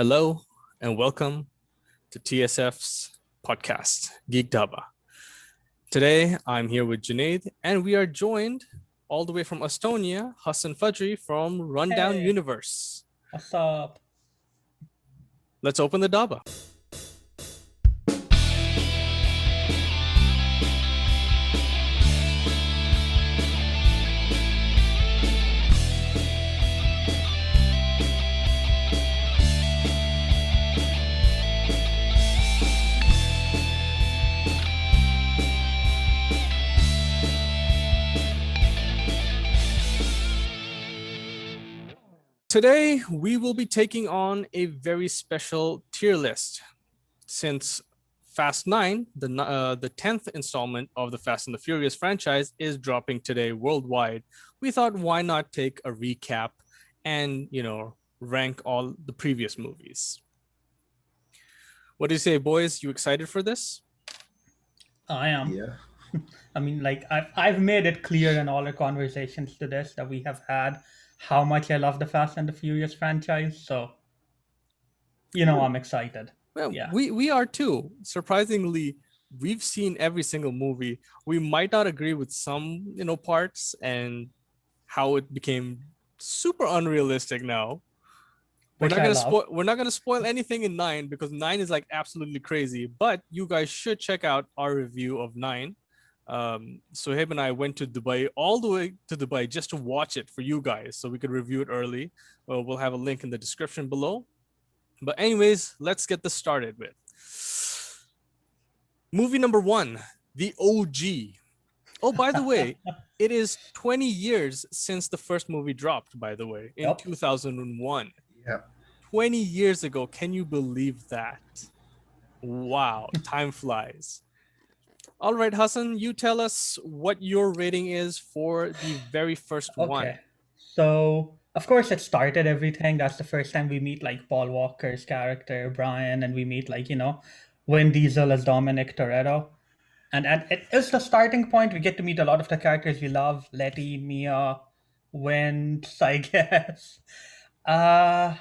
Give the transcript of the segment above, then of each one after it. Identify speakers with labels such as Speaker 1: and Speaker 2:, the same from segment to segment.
Speaker 1: Hello and welcome to TSF's podcast, Geek Dhaba. Today, I'm here with Junaid, and we are joined all the way from Estonia, Hassan Fajri from Rundown
Speaker 2: Hey,
Speaker 1: Universe.
Speaker 2: what's up?
Speaker 1: Let's open the Dhaba. Today, we will be taking on a very special tier list. Since Fast 9, the 10th installment of the Fast and the Furious franchise, is dropping today worldwide, we thought why not take a recap and, rank all the previous movies. What do you say, boys? You excited for this?
Speaker 2: I am.
Speaker 3: Yeah.
Speaker 2: I mean, like I've made it clear in all our conversations to this that we have had how much I love the Fast and the Furious franchise. So I'm excited.
Speaker 1: Well,
Speaker 2: Yeah,
Speaker 1: we are too. Surprisingly, we've seen every single movie. We might not agree with some, parts and how it became super unrealistic now.
Speaker 2: which I love.
Speaker 1: We're not gonna spoil anything in 9 because 9 is like absolutely crazy. But you guys should check out our review of 9. Sohaib and I went to Dubai, all the way to Dubai, just to watch it for you guys, so we could review it early. We'll have a link in the description below. But anyways, let's get this started with movie number 1, the OG. Oh, by the way, it is 20 years since the first movie dropped, by the way, in
Speaker 2: Yep.
Speaker 1: 2001.
Speaker 3: Yeah.
Speaker 1: 20 years ago. Can you believe that? Wow, time flies. All right, Hassan, you tell us what your rating is for the very first one.
Speaker 2: Okay. So of course it started everything. That's the first time we meet like Paul Walker's character, Brian, and we meet Vin Diesel as Dominic Toretto. And it is the starting point. We get to meet a lot of the characters we love: Letty, Mia, Vince, I guess. Uh,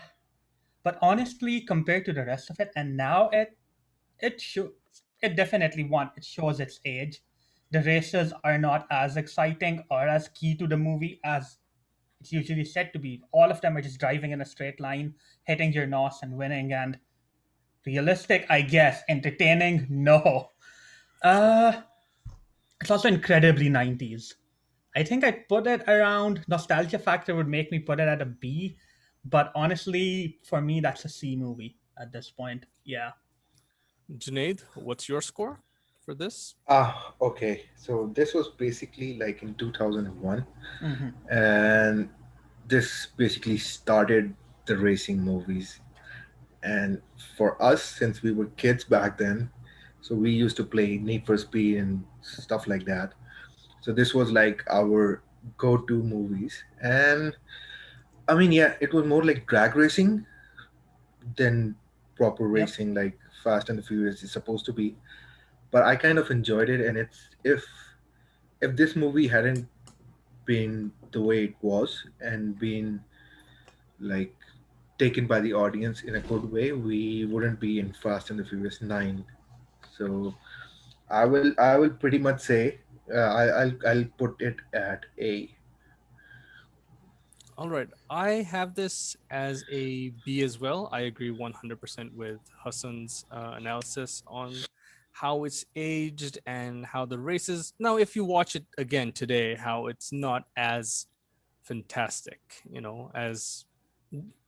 Speaker 2: but honestly, compared to the rest of it, and now it definitely won. It shows its age. The races are not as exciting or as key to the movie as it's usually said to be. All of them are just driving in a straight line, hitting your nose and winning. And realistic, I guess. Entertaining, no. Uh, it's also incredibly 90s. I think I'd put it around nostalgia factor would make me put it at a B, but honestly, for me, that's a C movie at this point. Yeah.
Speaker 1: Junaid, what's your score for this?
Speaker 3: Okay. So this was basically like in 2001,
Speaker 2: Hmm.
Speaker 3: and this basically started the racing movies. And for us, since we were kids back then, so we used to play Need for Speed and stuff like that. So this was like our go-to movies. And I mean, yeah, it was more like drag racing than proper
Speaker 2: Yep.
Speaker 3: racing, like Fast and the Furious is supposed to be. But I kind of enjoyed it, and it's if this movie hadn't been the way it was and been like taken by the audience in a good way, we wouldn't be in Fast and the Furious 9. So I will pretty much say I'll put it at A.
Speaker 1: All right, I have this as a B as well. I agree 100% with Hassan's analysis on how it's aged and how the races. Now, if you watch it again today, how it's not as fantastic, as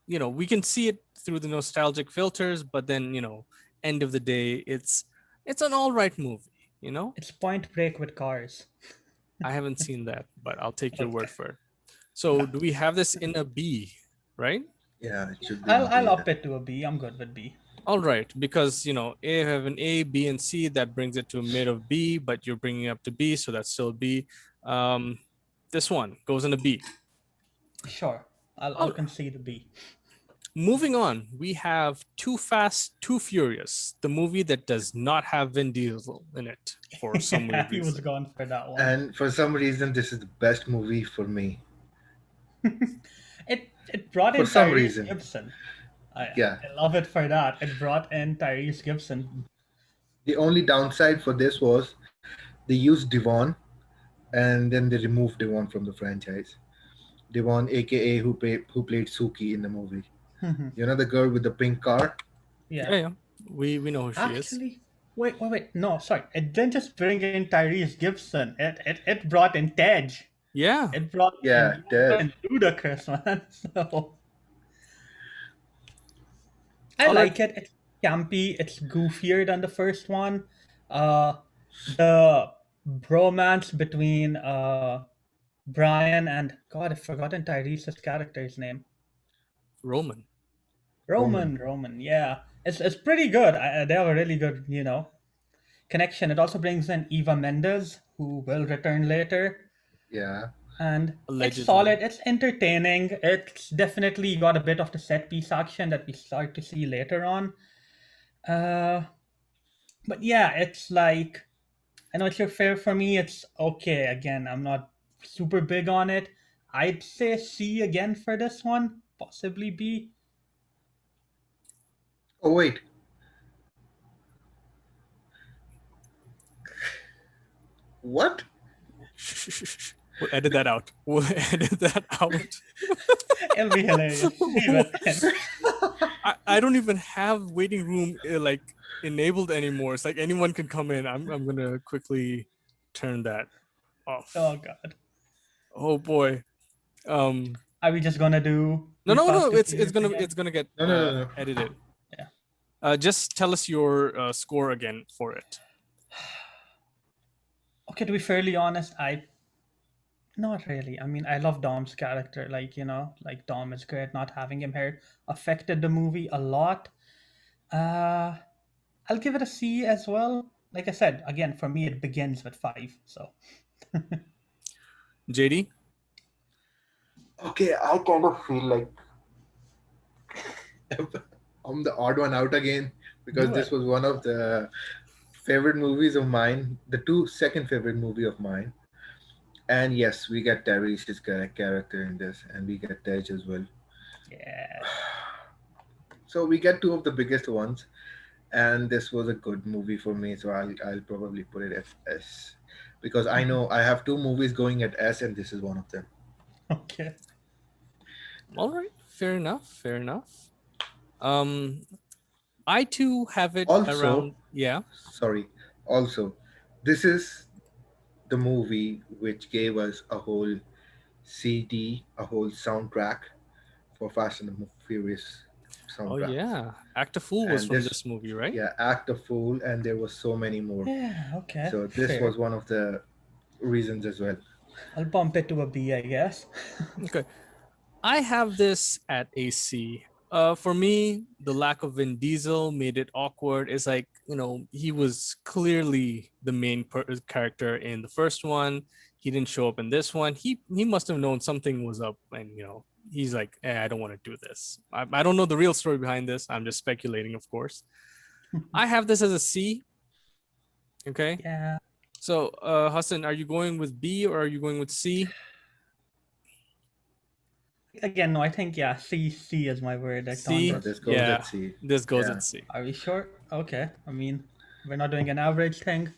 Speaker 1: we can see it through the nostalgic filters, but then, end of the day, it's an all right movie.
Speaker 2: It's Point Break with cars.
Speaker 1: I haven't seen that, but I'll take your word
Speaker 2: Okay.
Speaker 1: for it. So do we have this in a B, right?
Speaker 3: Yeah, it should be
Speaker 2: I'll
Speaker 3: in
Speaker 2: I'll
Speaker 3: B
Speaker 2: up
Speaker 3: then.
Speaker 2: it to a B. I'm good with B.
Speaker 1: All right, because A have an A, B, and C that brings it to a mid of B, but you're bringing it up to B, so that's still B. This one goes in a B.
Speaker 2: Sure. I'll
Speaker 1: All
Speaker 2: concede a B.
Speaker 1: Moving on, we have Too Fast, Too Furious, the movie that does not have Vin Diesel in it for some weird
Speaker 2: He was
Speaker 1: reason.
Speaker 2: gone for that one.
Speaker 3: And for some reason, this is the best movie for me.
Speaker 2: It brought
Speaker 3: For
Speaker 2: in
Speaker 3: some
Speaker 2: Tyrese
Speaker 3: reason.
Speaker 2: Gibson.
Speaker 3: Yeah.
Speaker 2: I love it for that. It brought in Tyrese Gibson.
Speaker 3: The only downside for this was they used Devon and then they removed Devon from the franchise. Devon, aka who played Suki in the movie. You know the girl with the pink car?
Speaker 2: Yeah.
Speaker 1: Yeah, yeah. We know who she is.
Speaker 2: Actually, wait. No, sorry. It didn't just bring in Tyrese Gibson. It brought in Tej.
Speaker 1: Yeah.
Speaker 2: It brought
Speaker 3: Yeah,
Speaker 2: in
Speaker 3: Dev.
Speaker 2: Ludacris, man. So I
Speaker 1: All right.
Speaker 2: like it. It's campy. It's goofier than the first one. Uh, the bromance between Brian and God, I've forgotten Tyrese's character's name.
Speaker 1: Roman.
Speaker 3: Roman.
Speaker 2: Roman. Yeah, it's pretty good. They have a really good connection. It also brings in Eva Mendes, who will return later,
Speaker 3: Yeah.
Speaker 2: and it's
Speaker 1: Allegedly.
Speaker 2: solid. It's entertaining. It's definitely got a bit of the set piece action that we start to see later on. Uh, but yeah, it's like I know it's your fair for me. It's okay. Again, I'm not super big on it. I'd say C again for this one, possibly B.
Speaker 3: Oh wait, what?
Speaker 1: We'll edit that out. We'll edit that out.
Speaker 2: It'll be hilarious. Leave it in.
Speaker 1: I don't even have waiting room like enabled anymore. It's like anyone can come in. I'm gonna quickly turn that off.
Speaker 2: Oh god.
Speaker 1: Oh boy.
Speaker 2: Are we just gonna do
Speaker 1: No,
Speaker 2: Too
Speaker 1: no,
Speaker 2: Fast
Speaker 1: no.
Speaker 2: to
Speaker 1: It's
Speaker 2: Furious again?
Speaker 1: it's gonna get
Speaker 3: No, no, no, no.
Speaker 1: edited.
Speaker 2: Yeah.
Speaker 1: Just tell us your score again for it.
Speaker 2: Okay, to be fairly honest, I not really. I mean, I love Dom's character. Like Dom is great. Not having him here affected the movie a lot. Uh, I'll give it a C as well. Like I said, again, for me, it begins with 5. So
Speaker 1: JD.
Speaker 3: Okay, I kind of feel like I'm the odd one out again because
Speaker 2: do
Speaker 3: this
Speaker 2: it.
Speaker 3: was one of the favorite movies of mine, the two second favorite movie of mine. And yes, we get Tyrese's character in this, and we get Tej as well.
Speaker 2: Yes.
Speaker 3: So we get two of the biggest ones, and this was a good movie for me. So I'll probably put it at S, because I
Speaker 2: Mhm.
Speaker 3: know I have two movies going at S, and this is one of them.
Speaker 2: Okay.
Speaker 1: All right. Fair enough. Fair enough. Um, I too have it
Speaker 3: Also,
Speaker 1: around. Yeah.
Speaker 3: sorry. Also, this is the movie which gave us a whole CD, a whole soundtrack for Fast and the Furious
Speaker 1: Oh
Speaker 3: soundtracks.
Speaker 1: yeah. Act a Fool was
Speaker 3: And
Speaker 1: from
Speaker 3: this,
Speaker 1: this movie, right?
Speaker 3: yeah, Act a Fool, and there was so many more.
Speaker 2: Yeah. Okay.
Speaker 3: So this
Speaker 2: Fair.
Speaker 3: was one of the reasons as well.
Speaker 2: I'll bump it to a B, I guess.
Speaker 1: Okay. I have this at a C. For me, the lack of Vin Diesel made it awkward. It's like, he was clearly the main character in the first one. He didn't show up in this one. He must have known something was up, and he's like, I don't want to do this. I don't know the real story behind this. I'm just speculating, of course. I have this as a C. Okay.
Speaker 2: Yeah.
Speaker 1: So, Hassan, are you going with B or are you going with C?
Speaker 2: Again, no, I think yeah, C is my verdict on
Speaker 1: C.
Speaker 3: So
Speaker 2: this.
Speaker 3: this goes
Speaker 1: Yeah,
Speaker 3: at C.
Speaker 1: this goes
Speaker 3: Yeah.
Speaker 1: at C.
Speaker 2: Are we sure? Okay. I mean, we're not doing an average thing.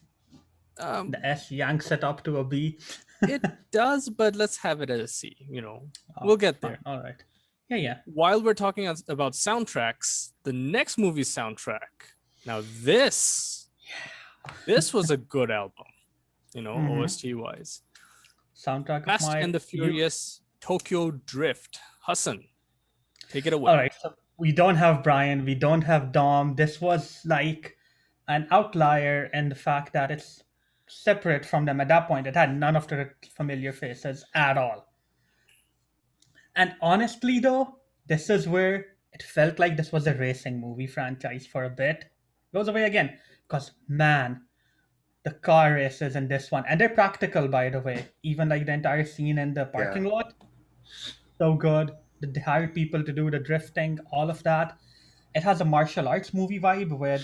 Speaker 1: Um,
Speaker 2: The S yanks it up to a B.
Speaker 1: it does, but let's have it as a C.
Speaker 2: Oh,
Speaker 1: We'll get
Speaker 2: fine.
Speaker 1: there.
Speaker 2: All right. Yeah.
Speaker 1: While we're talking about soundtracks, the next movie's soundtrack. Now this was a good album,
Speaker 2: Mhm.
Speaker 1: OST wise.
Speaker 2: Soundtrack of
Speaker 1: Fast
Speaker 2: my
Speaker 1: and the
Speaker 2: youth.
Speaker 1: Furious Tokyo Drift. Hassan, take it away.
Speaker 2: All right. So we don't have Brian. We don't have Dom. This was like an outlier in the fact that it's separate from them. At that point, it had none of the familiar faces at all. And honestly, though, this is where it felt like this was a racing movie franchise for a bit. Goes away again. Because, man, the car races in this one, and they're practical, by the way. Even like the entire scene in the
Speaker 3: Yeah.
Speaker 2: parking lot, so good. They hired people to do the drifting, all of that. It has a martial arts movie vibe with,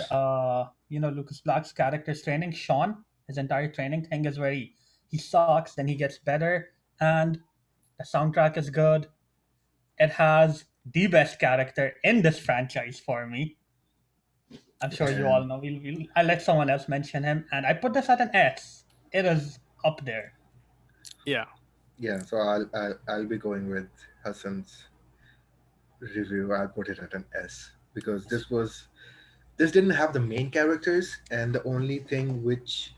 Speaker 2: Lucas Black's character's training. Sean, his entire training thing is where he sucks, then he gets better, and the soundtrack is good. It has the best character in this franchise for me. I'm sure you all
Speaker 3: And
Speaker 2: know. I'll let someone else mention him, and I put this at an S. It is up there.
Speaker 1: Yeah,
Speaker 3: yeah, so I'll be going with Hassan's review. I'll put it at an S because this didn't have the main characters, and the only thing which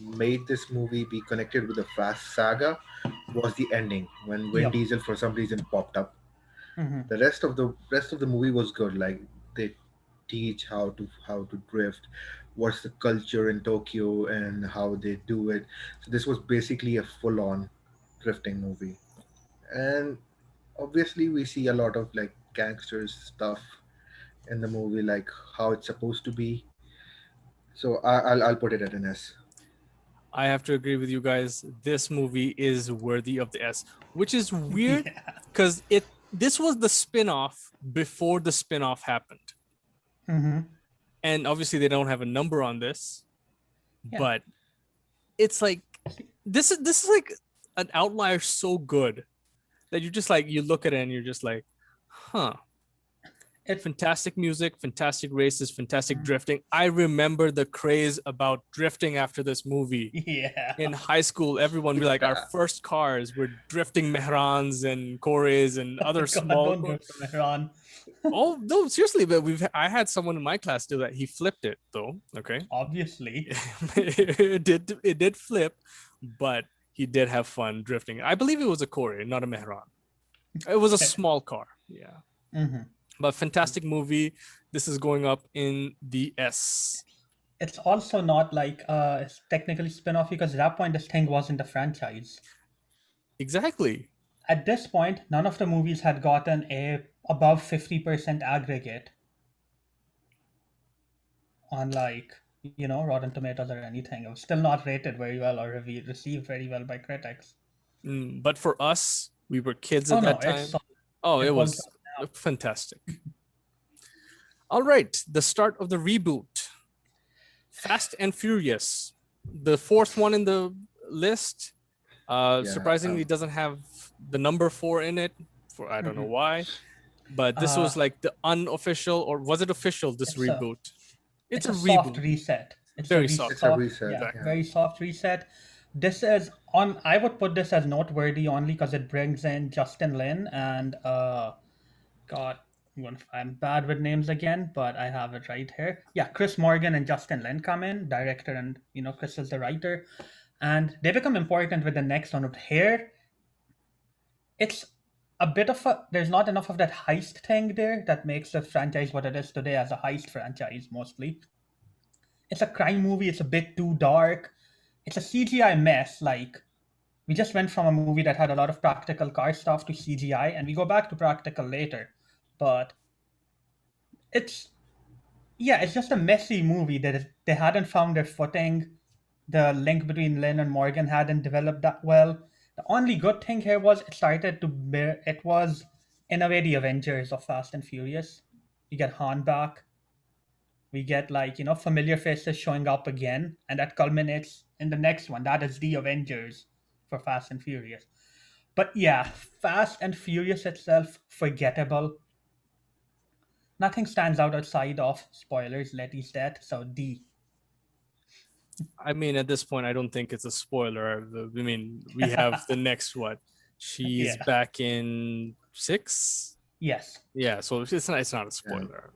Speaker 3: made this movie be connected with the Fast Saga was the ending when Vin
Speaker 2: Yep.
Speaker 3: Diesel for some reason popped up.
Speaker 2: Hmm.
Speaker 3: The rest of the movie was good. Like they teach how to drift, what's the culture in Tokyo and how they do it. So this was basically a full-on drifting movie, and obviously we see a lot of like gangsters stuff in the movie, like how it's supposed to be. So I'll put it at an S.
Speaker 1: I have to agree with you guys. This movie is worthy of the S, which is weird
Speaker 2: Yeah.
Speaker 1: because this was the spin-off before the spin-off happened.
Speaker 2: Hmm.
Speaker 1: And obviously they don't have a number on this,
Speaker 2: Yeah.
Speaker 1: but it's like this is like an outlier so good that you just like you look at it and you're just like, huh.
Speaker 2: It.
Speaker 1: Fantastic music, fantastic races, fantastic drifting. I remember the craze about drifting after this movie.
Speaker 2: Yeah.
Speaker 1: In high school, everyone be like, our
Speaker 3: Yeah,
Speaker 1: first cars were drifting Mehrans and Kores and other
Speaker 2: God,
Speaker 1: small
Speaker 2: don't
Speaker 1: cars.
Speaker 2: drift to Mehran.
Speaker 1: Oh no, seriously, but I had someone in my class do that. He flipped it though. Okay.
Speaker 2: Obviously.
Speaker 1: it did flip, but he did have fun drifting. I believe it was a Kore, not a Mehran. It was a small car. Yeah.
Speaker 2: Hmm.
Speaker 1: But fantastic movie. This is going up in the S.
Speaker 2: It's also not like it's technically spin-off because at that point this thing wasn't a franchise.
Speaker 1: Exactly.
Speaker 2: At this point, none of the movies had gotten a above 50% aggregate on like Rotten Tomatoes or anything. It was still not rated very well or received very well by critics.
Speaker 1: But for us, we were kids
Speaker 2: Oh
Speaker 1: at
Speaker 2: no,
Speaker 1: that time. Oh,
Speaker 2: it
Speaker 1: it
Speaker 2: holds
Speaker 1: was fantastic. All right, the start of the reboot. Fast and Furious, the fourth one in the list.
Speaker 3: yeah.
Speaker 1: Surprisingly, doesn't have the number 4 in it. For I don't know
Speaker 2: up.
Speaker 1: why, but this was like the unofficial, or was it official? This
Speaker 2: It's a
Speaker 1: reboot. It's
Speaker 2: it's
Speaker 1: a
Speaker 2: a soft
Speaker 1: reboot.
Speaker 2: reset. It's a
Speaker 1: Very soft.
Speaker 3: It's a
Speaker 2: soft,
Speaker 3: reset.
Speaker 2: yeah,
Speaker 1: Exactly.
Speaker 3: Yeah.
Speaker 2: very soft reset. This is on. I would put this as noteworthy only because it brings in Justin Lin and God, I'm bad with names again, but I have it right here. Yeah, Chris Morgan and Justin Lin come in, director, and Chris is the writer, and they become important with the next one. But here, it's a bit of a. There's not enough of that heist thing there that makes the franchise what it is today as a heist franchise mostly. It's a crime movie. It's a bit too dark. It's a CGI mess. Like we just went from a movie that had a lot of practical car stuff to CGI, and we go back to practical later. But it's yeah, it's just a messy movie they hadn't found their footing. The link between Lynn and Morgan hadn't developed that well. The only good thing here was it started to bear. It was in a way the Avengers of Fast and Furious. We get Han back. We get like familiar faces showing up again, and that culminates in the next one. That is the Avengers for Fast and Furious. But yeah, Fast and Furious itself forgettable. Nothing stands out outside of spoilers, Letty's death. So D.
Speaker 1: I mean, at this point, I don't think it's a spoiler. I mean, we have the next what? She's
Speaker 2: Yeah.
Speaker 1: back in 6.
Speaker 2: Yes.
Speaker 1: Yeah, so it's not a
Speaker 3: Yeah.
Speaker 1: spoiler.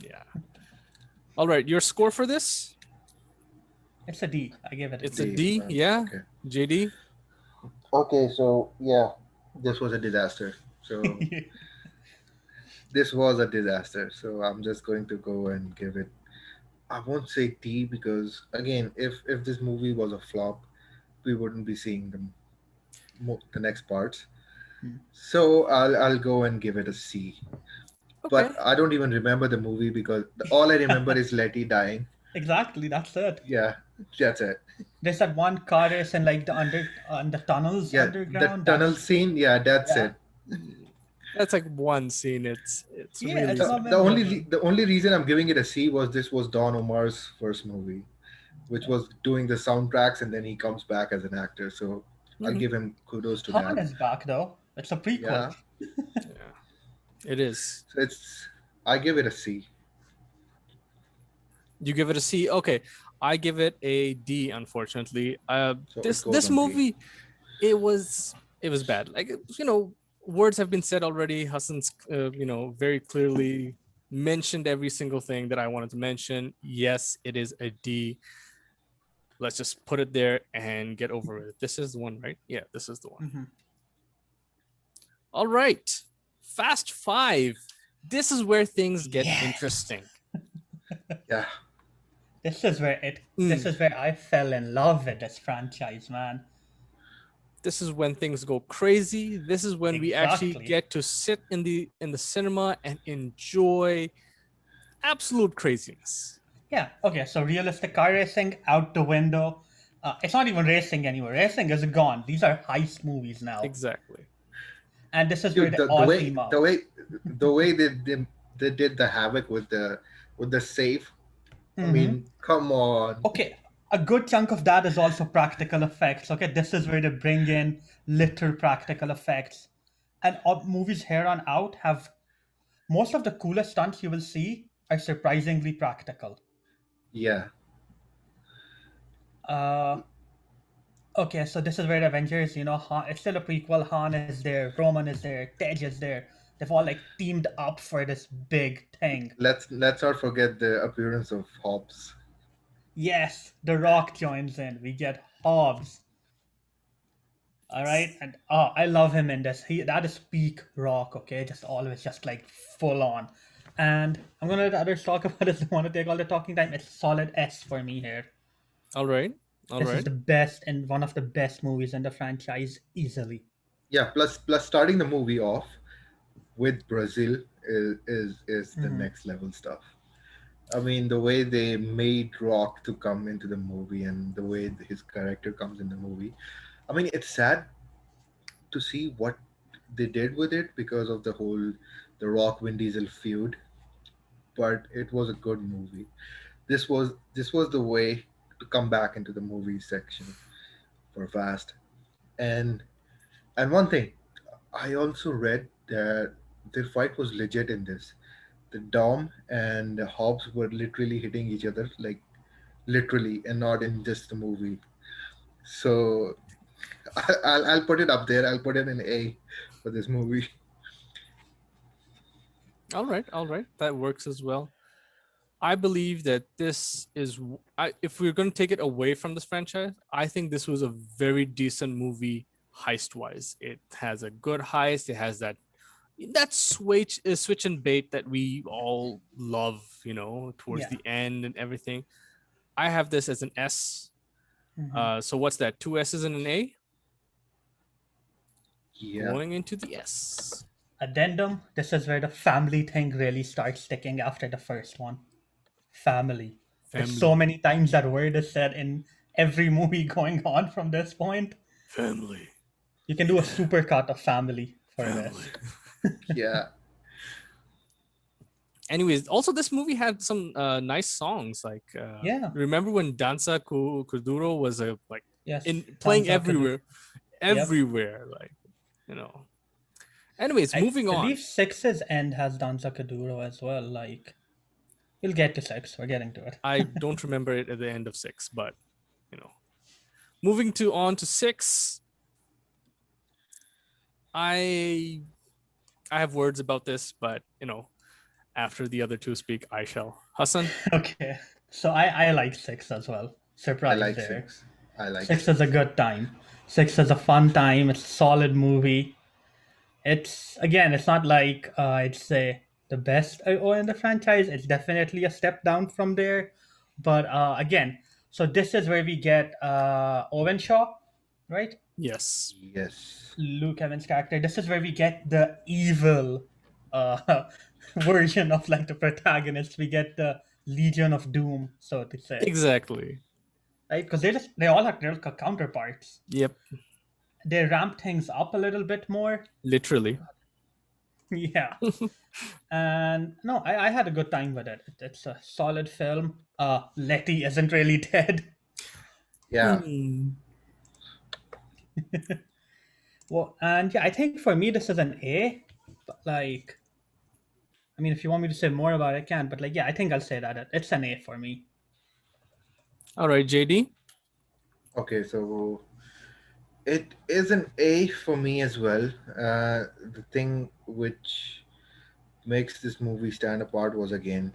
Speaker 1: Yeah. All right, your score for this?
Speaker 2: It's a D. I give it a
Speaker 1: It's a
Speaker 2: D.
Speaker 1: D. Yeah.
Speaker 3: Okay.
Speaker 1: JD.
Speaker 3: Okay. So yeah, this was a disaster. So this was a disaster. So I'm just going to go and give it. I won't say D because again, if this movie was a flop, we wouldn't be seeing the next parts.
Speaker 2: Hmm.
Speaker 3: So I'll go and give it a C.
Speaker 1: Okay.
Speaker 3: But I don't even remember the movie because all I remember is Letty dying.
Speaker 2: Exactly. That's it.
Speaker 3: Yeah, that's it.
Speaker 2: There's that one car race in like the tunnels
Speaker 3: Yeah, the
Speaker 2: underground.
Speaker 3: tunnel
Speaker 2: That's
Speaker 3: scene. Yeah, that's
Speaker 2: yeah.
Speaker 3: it.
Speaker 1: That's like one scene. It's
Speaker 2: Yeah,
Speaker 1: really
Speaker 2: it's
Speaker 3: The,
Speaker 2: not
Speaker 3: the only
Speaker 2: memorable.
Speaker 3: re- the only reason I'm giving it a C was this was Don Omar's first movie, which
Speaker 2: Yeah.
Speaker 3: was doing the soundtracks, and then he comes back as an actor. So I'll
Speaker 1: Mhm.
Speaker 3: give him kudos to
Speaker 2: Han
Speaker 3: that.
Speaker 2: is back though. It's a prequel.
Speaker 3: Yeah,
Speaker 1: Yeah. It is.
Speaker 3: So I give it a C.
Speaker 1: You give it a C. Okay, I give it a D. Unfortunately,
Speaker 3: So it goes
Speaker 1: this
Speaker 3: on D.
Speaker 1: movie, it was bad. Like, words have been said already. Hassan's very clearly mentioned every single thing that I wanted to mention. Yes, it is a D. Let's just put it there and get over it. This is the one, right? Yeah, this is the one.
Speaker 2: Mhm.
Speaker 1: All right, Fast Five. This is where things get
Speaker 2: Yes.
Speaker 1: interesting.
Speaker 3: Yeah,
Speaker 2: This
Speaker 1: Mm.
Speaker 2: is where I fell in love with this franchise, man.
Speaker 1: This is when things go crazy. This is when we actually
Speaker 2: Exactly.
Speaker 1: get to sit in the cinema and enjoy absolute craziness.
Speaker 2: Yeah. Okay. So realistic car racing out the window. It's not even racing anymore. Racing is gone. These are heist movies now,
Speaker 1: Exactly.
Speaker 2: and this is where
Speaker 3: dude,
Speaker 2: they all team
Speaker 3: the
Speaker 2: up.
Speaker 3: way they did the havoc with the safe. I
Speaker 2: Hmm.
Speaker 3: mean, come on.
Speaker 2: Okay, a good chunk of that is also practical effects. Okay, this is where they bring in little practical effects, and movies here on out have most of the coolest stunts you will see are surprisingly practical.
Speaker 3: Yeah,
Speaker 2: Uh, okay, so this is where the Avengers, it's still a prequel. Han is there, Roman is there, Tej is there. They've all like teamed up for this big thing.
Speaker 3: let's not forget the appearance of Hobbs.
Speaker 2: Yes, The Rock joins in. We get Hobbs. All right, and I love him in this. That is peak Rock. Okay, just always just like full on. And I'm gonna let others talk about this. Don't want to take all the talking time. It's solid S for me here.
Speaker 1: All right. All
Speaker 2: This is
Speaker 1: right.
Speaker 2: the best and one of the best movies in the franchise easily.
Speaker 3: Yeah, plus starting the movie off with Brazil is the
Speaker 2: Hmm.
Speaker 3: next level stuff. I mean, the way they made Rock to come into the movie and the way his character comes in the movie. I mean, it's sad to see what they did with it because of the whole the Rock Vin Diesel feud, but it was a good movie. This was the way to come back into the movie section for Fast. And one thing, I also read that their fight was legit in this. The Dom and Hobbs were literally hitting each other, like literally, and not in just the movie. So I'll put it up there. I'll put it in A for this movie.
Speaker 1: All right. All right. That works as well. I believe that if we're going to take it away from this franchise, I think this was a very decent movie heist wise. It has a good heist. It has that switch and bait that we all love, towards
Speaker 2: Yeah.
Speaker 1: the end and everything. I have this as an S.
Speaker 2: Hmm.
Speaker 1: So what's that? Two S's and an A
Speaker 3: Yeah,
Speaker 1: going into the S.
Speaker 2: Addendum. This is where the family thing really starts sticking after the first one. Family. There's so
Speaker 1: Family.
Speaker 2: many times that word is said in every movie going on from this point.
Speaker 1: Family.
Speaker 2: You can do a supercut of family for
Speaker 1: Family.
Speaker 2: this.
Speaker 3: yeah,
Speaker 1: Anyways, also this movie had some nice songs. Like,
Speaker 2: Yeah.
Speaker 1: remember when Danza Kuduro was
Speaker 2: Yes.
Speaker 1: in playing
Speaker 2: Tanza Kadu.
Speaker 1: everywhere,
Speaker 2: Yep.
Speaker 1: everywhere. Like, you know. Anyways,
Speaker 2: I
Speaker 1: moving on.
Speaker 2: believe Six's end has Danza Kuduro as well. Like, we'll get to Six. We're getting to it.
Speaker 1: I don't remember it at the end of 6, but you know, moving to on to 6. I I have words about this, but after the other two speak, I shall. Hassan.
Speaker 2: Okay. So I like Six as well.
Speaker 3: I
Speaker 2: Surprise
Speaker 3: like
Speaker 2: there.
Speaker 3: six. I like
Speaker 2: Six
Speaker 3: six.
Speaker 2: is a good time. Six is a fun time. It's a solid movie. It's again, it's not like I'd say the best IO in the franchise. It's definitely a step down from there. But again, so this is where we get Owen Shaw, right?
Speaker 1: Yes.
Speaker 3: Yes.
Speaker 2: Luke Evans' character. This is where we get the evil uh, version of like the protagonist. We get the Legion of Doom, so to say,
Speaker 1: Exactly.
Speaker 2: right? Because they all have their counterparts.
Speaker 1: Yep.
Speaker 2: They ramp things up a little bit more.
Speaker 1: Literally.
Speaker 2: Yeah. And no, I had a good time with it. It's a solid film. Letty isn't really dead.
Speaker 3: Yeah.
Speaker 1: Hmm.
Speaker 2: Well, and yeah, I think for me this is an A. But like, I mean, if you want me to say more about it, I can. But like, yeah, I think I'll say that it's an A for me.
Speaker 1: All right, JD.
Speaker 3: Okay, so it is an A for me as well. The thing which makes this movie stand apart was again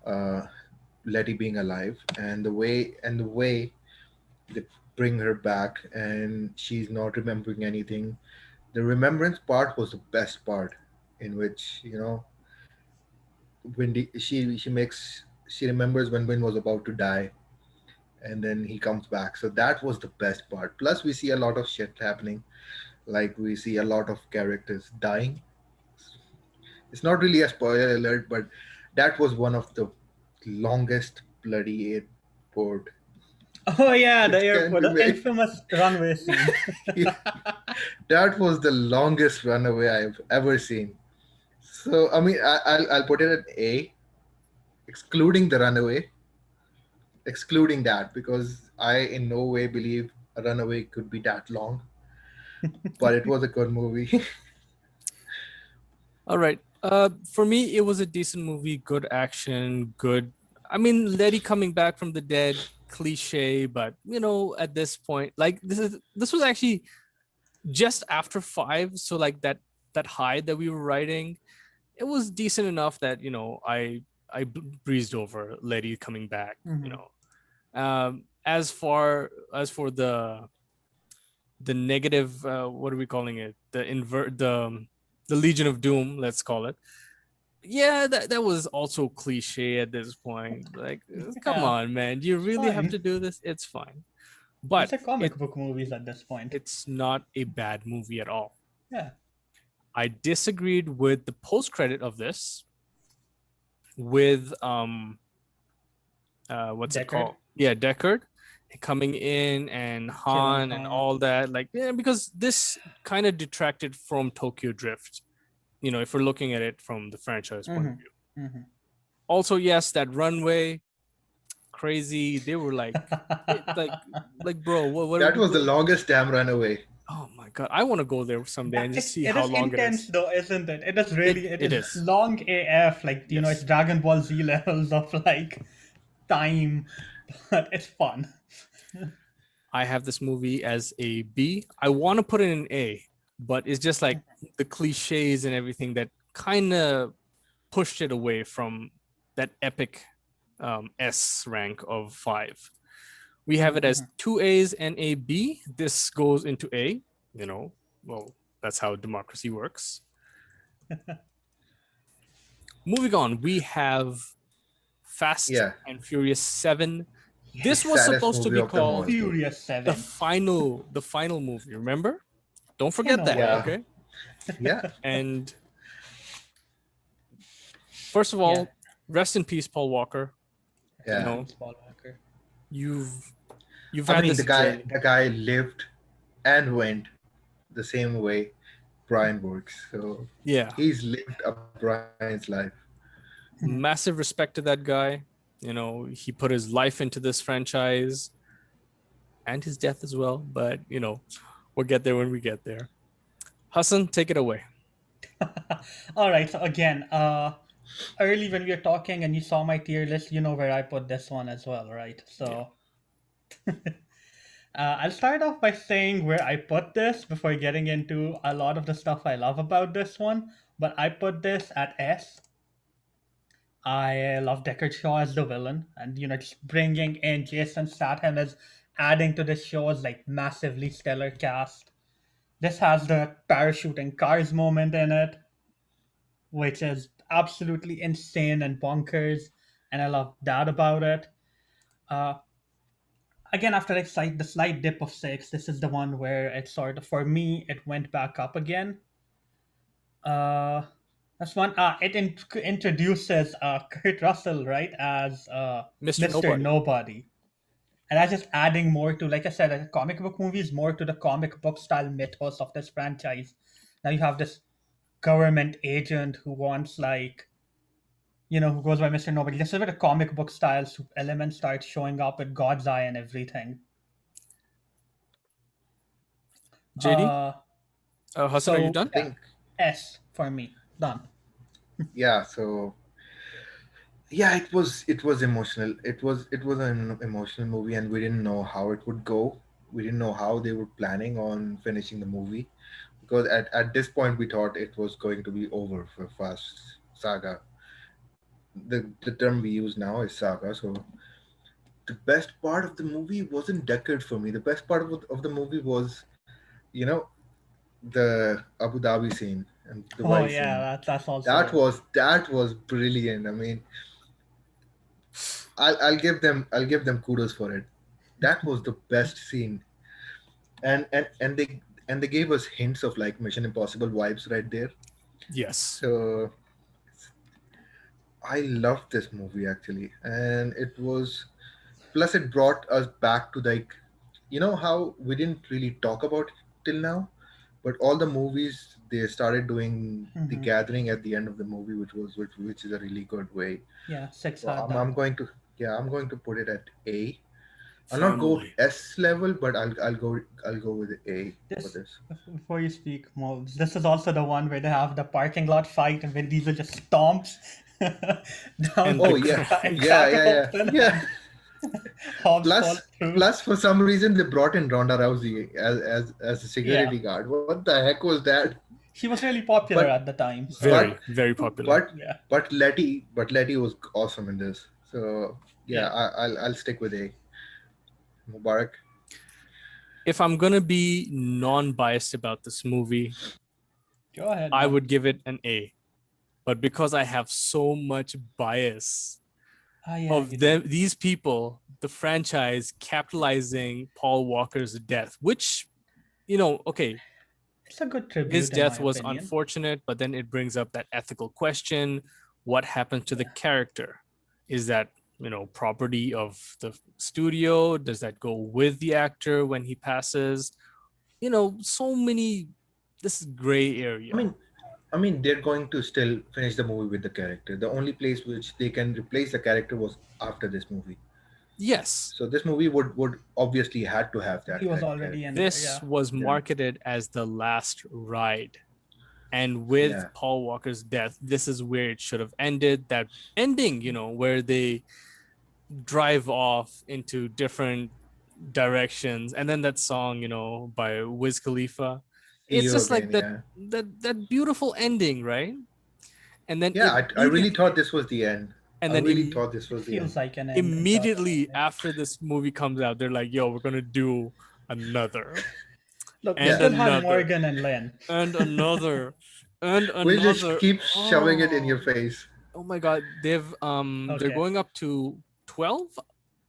Speaker 3: uh, Letty being alive, and the way they bring her back, and she's not remembering anything. The remembrance part was the best part, in which she remembers when Win was about to die, and then he comes back. So that was the best part. Plus, we see a lot of shit happening. Like we see a lot of characters dying. It's not really a spoiler alert, but that was one of the longest bloody airport
Speaker 2: Oh yeah, the
Speaker 3: which can
Speaker 2: airport,
Speaker 3: be
Speaker 2: the
Speaker 3: made.
Speaker 2: infamous runway scene.
Speaker 3: That was the longest runaway I've ever seen. So I mean, I'll put it at A, excluding the runaway, excluding that, because I in no way believe a runaway could be that long. But it was a good movie.
Speaker 1: All right. For me, it was a decent movie, good action, good. I mean, Letty coming back from the dead, cliche, but at this point, like this was actually just after five, so like that high that we were riding, it was decent enough that I breezed over Letty coming back.
Speaker 2: Mhm.
Speaker 1: As far as for the negative, what are we calling it? The Legion of Doom, let's call it. Yeah, that was also cliche at this point. Like, come
Speaker 2: Yeah,
Speaker 1: on, man, do you
Speaker 2: it's
Speaker 1: really have to
Speaker 2: fine.
Speaker 1: do this? It's fine,
Speaker 2: These
Speaker 1: but
Speaker 2: are comic book movies at this point.
Speaker 1: it's not a bad movie at all.
Speaker 2: Yeah.
Speaker 1: I disagreed with the post credit of this with what's it
Speaker 2: Deckard,
Speaker 1: called? Yeah, Deckard coming in and
Speaker 2: killing
Speaker 1: Han and
Speaker 2: Han.
Speaker 1: all that. Like, yeah, because this kind of detracted from Tokyo Drift. If we're looking at it from the franchise point of
Speaker 2: Mm-hmm.
Speaker 1: view.
Speaker 2: Mm-hmm.
Speaker 1: Also, yes, that runway, crazy. They were like, bro,
Speaker 3: That was the longest damn runaway.
Speaker 1: oh my god, I want to go there someday and just see
Speaker 2: It
Speaker 1: how
Speaker 2: is
Speaker 1: long it
Speaker 2: intense
Speaker 1: is.
Speaker 2: though, isn't it? It is
Speaker 1: It
Speaker 2: really, it
Speaker 1: it
Speaker 2: is
Speaker 1: is.
Speaker 2: long AF. Like, it's
Speaker 1: Yes.
Speaker 2: Dragon Ball Z levels of like time, but it's fun.
Speaker 1: I have this movie as a B. I want to put it in A, but it's just like the cliches and everything that kind of pushed it away from that epic S rank of 5. We have it as
Speaker 2: Mhm.
Speaker 1: 2 A's and a B. This goes into A, well, that's how democracy works. Moving on, we have Fast
Speaker 3: Yeah,
Speaker 1: and Furious 7.
Speaker 3: the
Speaker 1: This was
Speaker 2: Yes.
Speaker 3: saddest
Speaker 1: supposed to
Speaker 3: movie
Speaker 1: be
Speaker 3: of them
Speaker 1: called
Speaker 3: all.
Speaker 2: Furious
Speaker 1: the
Speaker 2: 7.
Speaker 1: final movie, remember? Don't
Speaker 2: In
Speaker 1: forget
Speaker 2: a
Speaker 1: that,
Speaker 2: way.
Speaker 3: Yeah,
Speaker 1: okay?
Speaker 3: yeah,
Speaker 1: And first of
Speaker 2: Yeah.
Speaker 1: all, rest in peace, Paul Walker. You
Speaker 3: yeah.
Speaker 1: know,
Speaker 2: Peace, Paul Walker.
Speaker 1: you've
Speaker 3: I
Speaker 1: had
Speaker 3: mean,
Speaker 1: this journey.
Speaker 3: the guy lived and went the same way Brian works. So
Speaker 1: Yeah,
Speaker 3: he's lived a Brian's life.
Speaker 2: Mhm.
Speaker 1: massive respect to that guy. He put his life into this franchise and his death as well. But we'll get there when we get there. Hassan, take it away.
Speaker 2: All right. So again, early when we were talking and you saw my tier list, you know where I put this one as well, right?
Speaker 1: Yeah.
Speaker 2: So I'll start off by saying where I put this before getting into a lot of the stuff I love about this one. But I put this at S. I love Deckard Shaw as the villain, and just bringing in Jason Statham as adding to the show's like massively stellar cast. This has the parachuting cars moment in it, which is absolutely insane and bonkers, and I love that about it. Uh, Again, after like the slight dip of 6, this is the one where it sort of, for me, it went back up again. Uh, that's one. Introduces Kurt Russell, right, as
Speaker 1: Mr.
Speaker 2: Mr.
Speaker 1: Nobody.
Speaker 2: Nobody. And that's just adding more to, like I said, a comic book movies, more to the comic book style mythos of this franchise. Now you have this government agent who wants, like, who goes by Mr. Nobody. This is where the comic book style elements start showing up with God's Eye and everything.
Speaker 1: JD,
Speaker 2: Uh,
Speaker 1: Hassan, are you
Speaker 2: so
Speaker 1: done?
Speaker 3: I think
Speaker 2: S for me. Done.
Speaker 3: yeah, so yeah, it was emotional. It was an emotional movie, and we didn't know how it would go. We didn't know how they were planning on finishing the movie, because at this point we thought it was going to be over for Fast Saga. The term we use now is saga. So the best part of the movie wasn't Deckard for me. The best part of the movie was, you know, the Abu Dhabi scene and
Speaker 2: Oh
Speaker 3: Dubai
Speaker 2: yeah,
Speaker 3: scene.
Speaker 2: that's also
Speaker 3: That
Speaker 2: good.
Speaker 3: was that was brilliant. I mean, I'll give them kudos for it. That was the best scene, and they gave us hints of like Mission Impossible vibes right there.
Speaker 1: Yes.
Speaker 3: So I loved this movie actually, and it was plus it brought us back to like, how we didn't really talk about it till now, but all the movies they started doing the
Speaker 2: Hmm.
Speaker 3: gathering at the end of the movie, which is a really good way.
Speaker 2: Yeah, six
Speaker 3: So
Speaker 2: had
Speaker 3: I'm
Speaker 2: that.
Speaker 3: going to, yeah, I'm going to put it at A. I'll not go
Speaker 1: Family.
Speaker 3: S level, but I'll go with A for
Speaker 2: This
Speaker 3: this.
Speaker 2: before you speak, Moles, this is also the one where they have the parking lot fight and Vin Diesel just stomps down
Speaker 1: And the
Speaker 3: Oh
Speaker 2: the
Speaker 3: yeah,
Speaker 1: crowd.
Speaker 3: yeah,
Speaker 2: crack
Speaker 3: yeah, yeah,
Speaker 2: open
Speaker 3: yeah.
Speaker 2: and Hobbs falls
Speaker 3: Plus,
Speaker 2: through.
Speaker 3: plus for some reason they brought in Ronda Rousey as a
Speaker 2: Yeah,
Speaker 3: security guard. What the heck was that?
Speaker 2: she was really popular
Speaker 3: But
Speaker 2: at the time, so
Speaker 3: but
Speaker 1: Very, very popular.
Speaker 3: but
Speaker 2: yeah.
Speaker 3: but Letty was awesome in this. So yeah,
Speaker 2: Yeah,
Speaker 3: I'll stick with A. Mubarak.
Speaker 1: If I'm gonna be non-biased about this movie,
Speaker 2: go ahead,
Speaker 1: I
Speaker 2: man.
Speaker 1: would give it an A. But because I have so much bias
Speaker 2: Ah, yeah, you
Speaker 1: of
Speaker 2: do.
Speaker 1: them, these people, the franchise capitalizing Paul Walker's death, which, okay,
Speaker 2: It's a good
Speaker 1: his
Speaker 2: tribute, in my
Speaker 1: death was
Speaker 2: opinion.
Speaker 1: unfortunate, but then it brings up that ethical question. What happened to the
Speaker 2: Yeah,
Speaker 1: character? Is that, property of the studio? Does that go with the actor when he passes? So many, this is gray
Speaker 3: I
Speaker 1: area.
Speaker 3: mean, I mean, they're going to still finish the movie with the character. The only place which they can replace the character was after this movie.
Speaker 1: Yes,
Speaker 3: So this movie would obviously had to have
Speaker 2: he
Speaker 3: that
Speaker 2: was
Speaker 3: character.
Speaker 2: already in there.
Speaker 1: this
Speaker 2: Yeah,
Speaker 1: was
Speaker 3: Yeah,
Speaker 1: marketed as the last ride. And with
Speaker 3: yeah.
Speaker 1: Paul Walker's death, this is where it should have ended. That ending, where they drive off into different directions, and then that song, by Wiz Khalifa.
Speaker 3: See
Speaker 1: It's
Speaker 3: you
Speaker 1: just like
Speaker 3: again.
Speaker 1: that
Speaker 3: Yeah,
Speaker 1: that beautiful ending, right? And then
Speaker 3: yeah. I really
Speaker 1: immediately,
Speaker 3: thought this was the end.
Speaker 1: and
Speaker 3: I
Speaker 1: then
Speaker 3: really thought this
Speaker 2: it
Speaker 3: was the
Speaker 2: feels
Speaker 3: end.
Speaker 2: like an end. It does an
Speaker 1: immediately
Speaker 2: ending.
Speaker 1: after this movie comes out, they're like, "Yo, we're gonna do another
Speaker 2: Look, we
Speaker 1: and
Speaker 3: Yeah,
Speaker 2: still had
Speaker 1: another
Speaker 2: Morgan and Lynn.
Speaker 1: and another and
Speaker 3: we just
Speaker 1: another."
Speaker 3: keep shoving it in your
Speaker 1: Oh,
Speaker 3: face.
Speaker 1: oh my God, they're
Speaker 2: Okay.
Speaker 1: going up to 12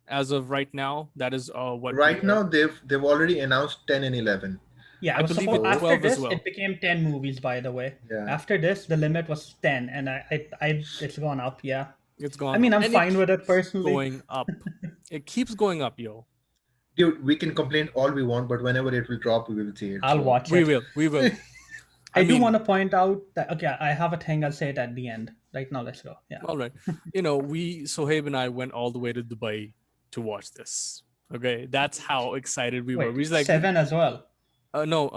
Speaker 1: as of right now. That is what we
Speaker 3: Right
Speaker 1: heard.
Speaker 3: now, they've already announced 10 and 11.
Speaker 2: Yeah,
Speaker 1: I
Speaker 2: I was
Speaker 1: believe
Speaker 2: supposed
Speaker 1: it's
Speaker 3: So
Speaker 2: after
Speaker 1: 12 as
Speaker 2: this it
Speaker 1: well.
Speaker 2: became 10 movies, by the way.
Speaker 3: yeah,
Speaker 2: After this the limit was 10 and I it's gone up, yeah.
Speaker 1: It's
Speaker 2: I
Speaker 1: gone
Speaker 2: mean,
Speaker 1: up
Speaker 2: I'm
Speaker 1: and it
Speaker 2: fine with it
Speaker 1: keeps
Speaker 2: personally.
Speaker 1: going up. It keeps going up, yo.
Speaker 3: dude, we can complain all we want, but whenever it will drop, we will see it.
Speaker 2: I'll
Speaker 3: So
Speaker 2: watch it.
Speaker 1: We will. I
Speaker 2: I do want
Speaker 1: mean,
Speaker 2: to point out that okay, I have a thing, I'll say it at the end. Right now, let's go. Yeah.
Speaker 1: all right. We Sohaib and I went all the way to Dubai to watch this. Okay, that's how excited we were.
Speaker 2: Wait,
Speaker 1: We was like,
Speaker 2: 7 as well.
Speaker 1: no,